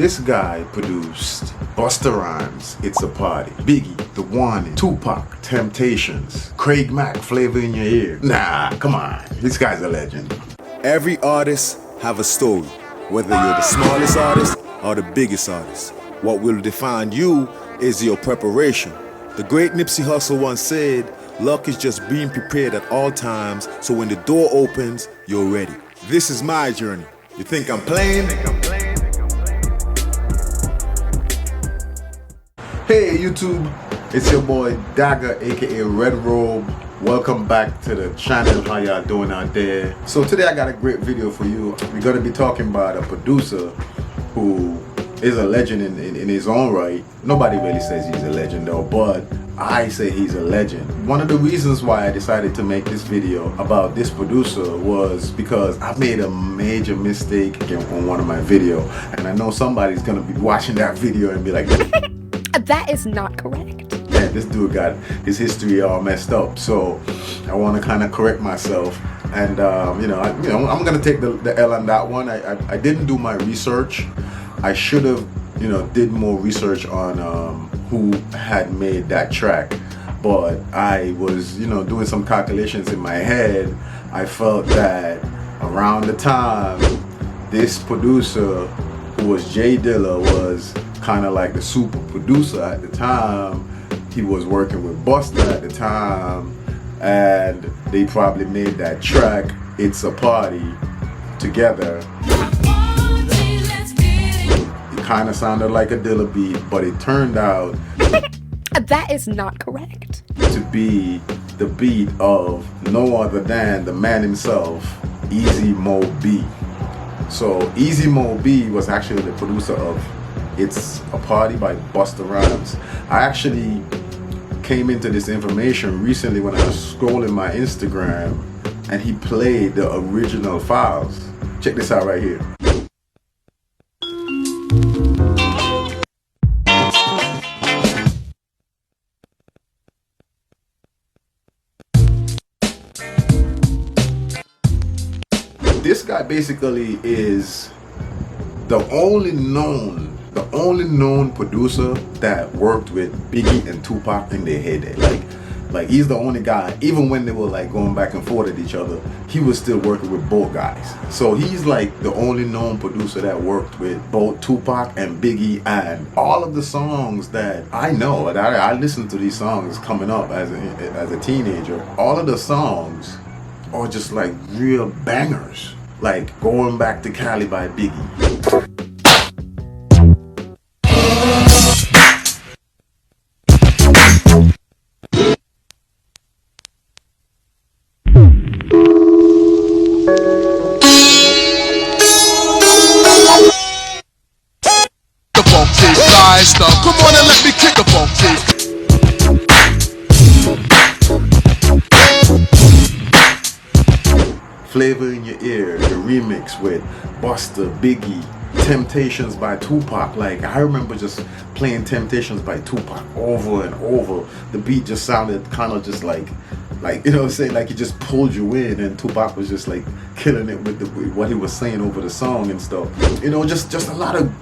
This guy produced Busta Rhymes, It's a Party, Biggie, The Warning, Tupac, Temptations, Craig Mack, Flavor in Your Ear. Nah, come on, this guy's a legend. Every artist have a story, whether you're the smallest artist or the biggest artist. What will define you is your preparation. The great Nipsey Hussle once said, luck is just being prepared at all times, so when the door opens, you're ready. This is my journey. You think I'm playing? Hey YouTube, it's your boy Dagger aka Red Robe. Welcome back to the channel. How y'all doing out there? So today I got a great video for you. We're gonna be talking about a producer who is a legend in his own right. Nobody really says he's a legend though, but I say he's a legend. One of the reasons why I decided to make this video about this producer was because I made a major mistake on one of my videos, and I know somebody's gonna be watching that video and be like, that is not correct. Yeah, this dude got his history all messed up. So I want to kind of correct myself, and I'm gonna take the L on that one. I didn't do my research. I should have did more research on who had made that track, but I was doing some calculations in my head. I felt that around the time this producer, who was Jay Dilla, was kind of like the super producer at the time. He was working with Busta at the time, and they probably made that track It's a Party together. It kind of sounded like a Dilla beat, but it turned out that is not correct to be the beat of no other than the man himself, Easy Mo B. So Easy Mo B was actually the producer of It's a Party by Busta Rhymes. I actually came into this information recently when I was scrolling my Instagram, and he played the original files. Check this out right here. This guy basically is the only known producer that worked with Biggie and Tupac in their heyday. Like he's the only guy, even when they were like going back and forth at each other, he was still working with both guys. So he's like the only known producer that worked with both Tupac and Biggie, and all of the songs that I know, and I listened to these songs coming up as a teenager, all of the songs are just like real bangers. Like Going Back to Cali by Biggie. Come on and let me kick the funk, Flavor in Your Ear, the remix with Busta, Biggie, Temptations by Tupac. Like I remember just playing Temptations by Tupac over and over. The beat just sounded kind of just like like it just pulled you in, and Tupac was just like killing it with what he was saying over the song and stuff. Just a lot of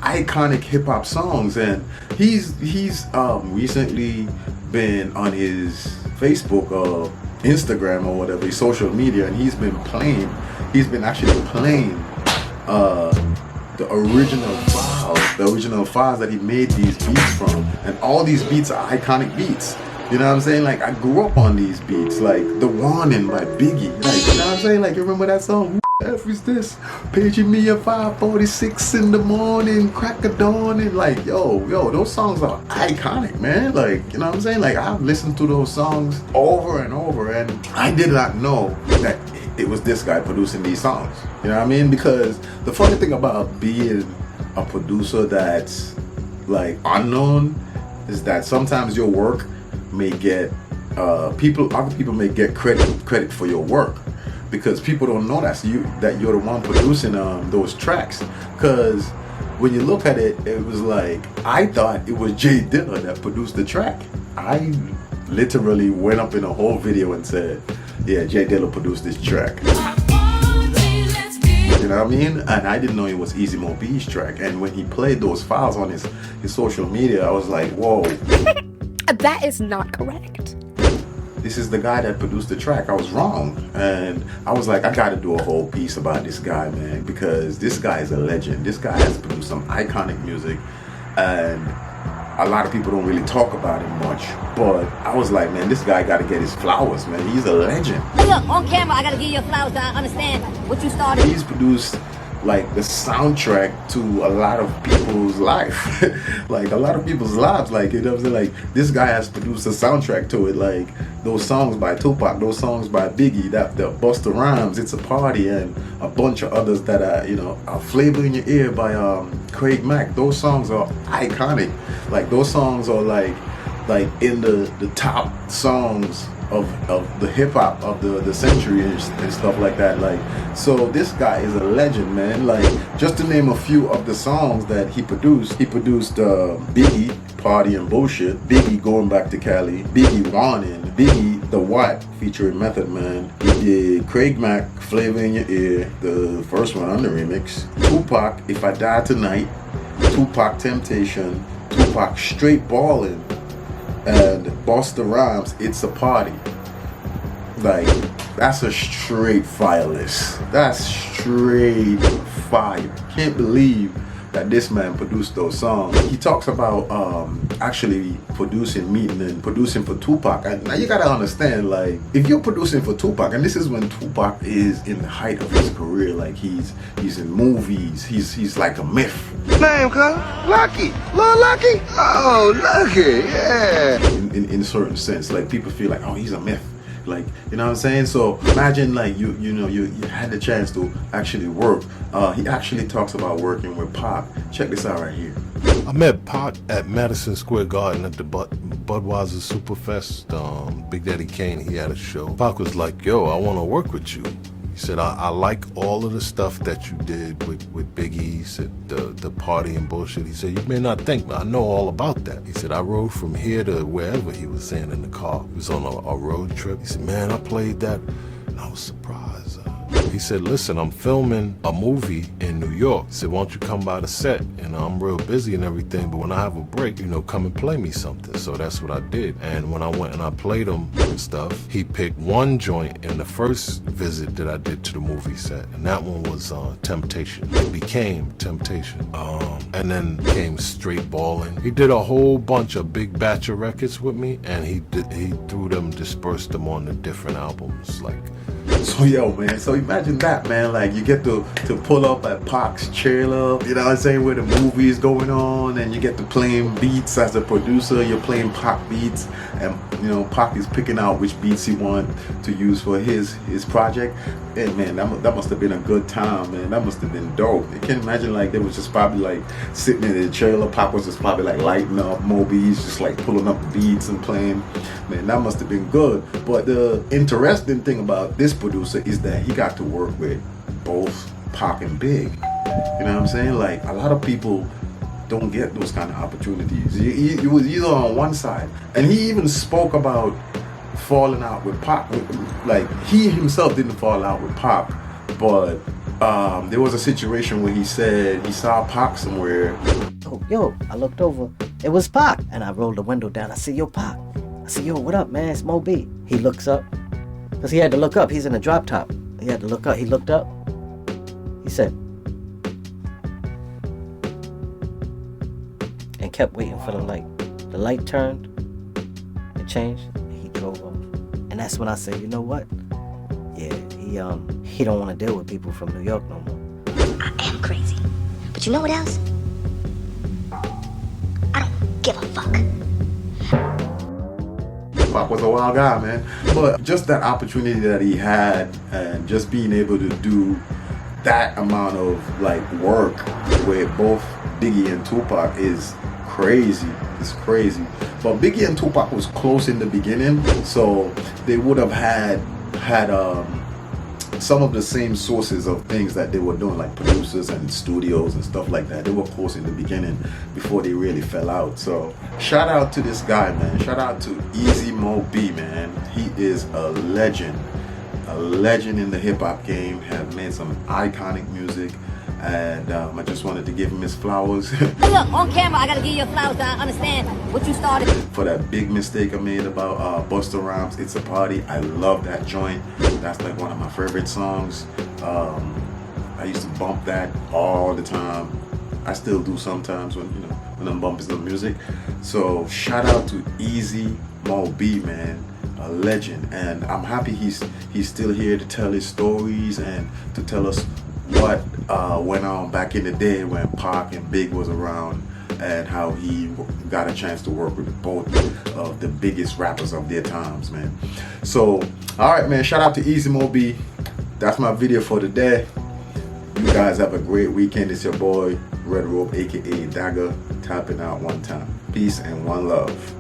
iconic hip-hop songs. And he's recently been on his Facebook or Instagram or whatever, his social media, and he's been actually playing the original files that he made these beats from. And all these beats are iconic beats. You know what I'm saying? Like I grew up on these beats, like The Warning by Biggie. Like, you know what I'm saying? Like, you remember that song? Who the F is this? Paging me at 5:46 in the morning, crack of dawn, and like, yo, those songs are iconic, man. Like, you know what I'm saying? Like, I've listened to those songs over and over, and I did not know that it was this guy producing these songs. You know what I mean? Because the funny thing about being a producer that's like unknown is that sometimes your work may get other people may get credit for your work, because people don't know that you're the one producing those tracks. Because when you look at it, it was like I thought it was Jay Dilla that produced the track. I literally went up in a whole video and said, yeah, Jay Dilla produced this track. You know what I mean? And I didn't know it was Easy Mo B's track. And when he played those files on his social media, I was like, whoa. That is not correct. This is the guy that produced the track. I was wrong. And I was like, I gotta do a whole piece about this guy, man, because this guy is a legend. This guy has produced some iconic music, and a lot of people don't really talk about him much. But I was like, man, this guy gotta get his flowers, man. He's a legend. Hey, look, on camera, I gotta give you your flowers. I understand what you started. He's produced like the soundtrack to a lot of people's life. Like a lot of people's lives, like, you know what I'm saying? Like, this guy has produced a soundtrack to it, like those songs by Tupac, those songs by Biggie, that the Busta Rhymes, It's a Party, and a bunch of others that are, you know, are Flavor in Your Ear by Craig Mack. Those songs are iconic. Like, those songs are like in the top songs of the hip hop of the century and stuff like that. Like, so this guy is a legend, man. Like, just to name a few of the songs that he produced Biggie, Party and Bullshit, Biggie, Going Back to Cali, Biggie, Warning, Biggie, The What, featuring Method Man. He did Craig Mack, Flavor in Your Ear, the first one on the remix, Tupac, If I Die Tonight, Tupac, Temptation, Tupac, Straight Ballin', and Busta Rhymes, It's a Party. Like, that's a straight fire list. That's straight fire. Can't believe that this man produced those songs. He talks about actually producing, meeting and producing for Tupac. And now you gotta understand, like, if you're producing for Tupac, and this is when Tupac is in the height of his career, like he's in movies, he's like a myth. Name, cuz? Lucky. Lil Lucky? Oh, Lucky, yeah. In a certain sense, like, people feel like, oh, he's a myth. Like, you know what I'm saying? So imagine, like, you had the chance to actually work. He actually talks about working with Pac. Check this out right here. I met Pac at Madison Square Garden at the Budweiser Superfest. Big Daddy Kane, he had a show. Pac was like, yo, I want to work with you. He said, I like all of the stuff that you did with Biggie. He said, the party and bullshit. He said, you may not think, but I know all about that. He said, I rode from here to wherever, he was saying, in the car. He was on a road trip. He said, man, I played that, and I was surprised. He said, listen, I'm filming a movie in New York. He said, why don't you come by the set? And I'm real busy and everything, but when I have a break, come and play me something. So that's what I did. And when I went and I played him and stuff, he picked one joint in the first visit that I did to the movie set, and that one was Temptation. It became Temptation. And then came Straight Ballin'. He did a whole bunch of big batch of records with me, and he threw them, dispersed them on the different albums, like. So yo, man, so imagine that, man. Like, you get to pull up at Pac's trailer, you know what I'm saying, where the movie is going on, and you get to playing beats as a producer. You're playing Pac beats, and Pac is picking out which beats he want to use for his project. And man, that must have been a good time, man. That must have been dope. You can imagine, like, they was just probably like sitting in the trailer. Pac was just probably like lighting up Moby's, just like pulling up the beats and playing. Man, that must have been good. But the interesting thing about this producer is that he got to work with both Pac and Big. You know what I'm saying? Like, a lot of people don't get those kind of opportunities. He was either on one side, and he even spoke about falling out with Pac. Like, he himself didn't fall out with Pac, but there was a situation where he said he saw Pac somewhere. Oh, yo, I looked over. It was Pac, and I rolled the window down. I said, yo, Pac. I said, yo, what up, man? It's Mo B. He looks up, because he had to look up. He's in a drop top. He had to look up. He looked up. He said, and kept waiting for the light. The light turned, it changed, and he drove off. And that's when I said, you know what? Yeah, he don't want to deal with people from New York no more. I am crazy. But you know what else? I don't give a fuck. Pac was a wild guy, man. But just that opportunity that he had, and just being able to do that amount of like work with both Biggie and Tupac is crazy. It's crazy. But Biggie and Tupac was close in the beginning, so they would have had some of the same sources of things that they were doing, like producers and studios and stuff like that. They were close in the beginning before they really fell out. So shout out to this guy, man. Shout out to Easy Mo B, man. He is a legend. a legend in the hip hop game, have made some iconic music, and I just wanted to give him his flowers. Hey, look, on camera, I gotta give you your flowers to understand what you started. For that big mistake I made about Busta Rhymes, It's a Party. I love that joint. That's like one of my favorite songs. I used to bump that all the time. I still do sometimes when I'm bumping some music. So shout out to Easy Mo B, man, a legend, and I'm happy he's still here to tell his stories and to tell us what went on back in the day when Pac and Big was around, and how he got a chance to work with both of the biggest rappers of their times, man. So, all right, man, shout out to Easy Mo B. That's my video for today. You guys have a great weekend. It's your boy, Red Rope, aka Dagger, tapping out one time. Peace and one love.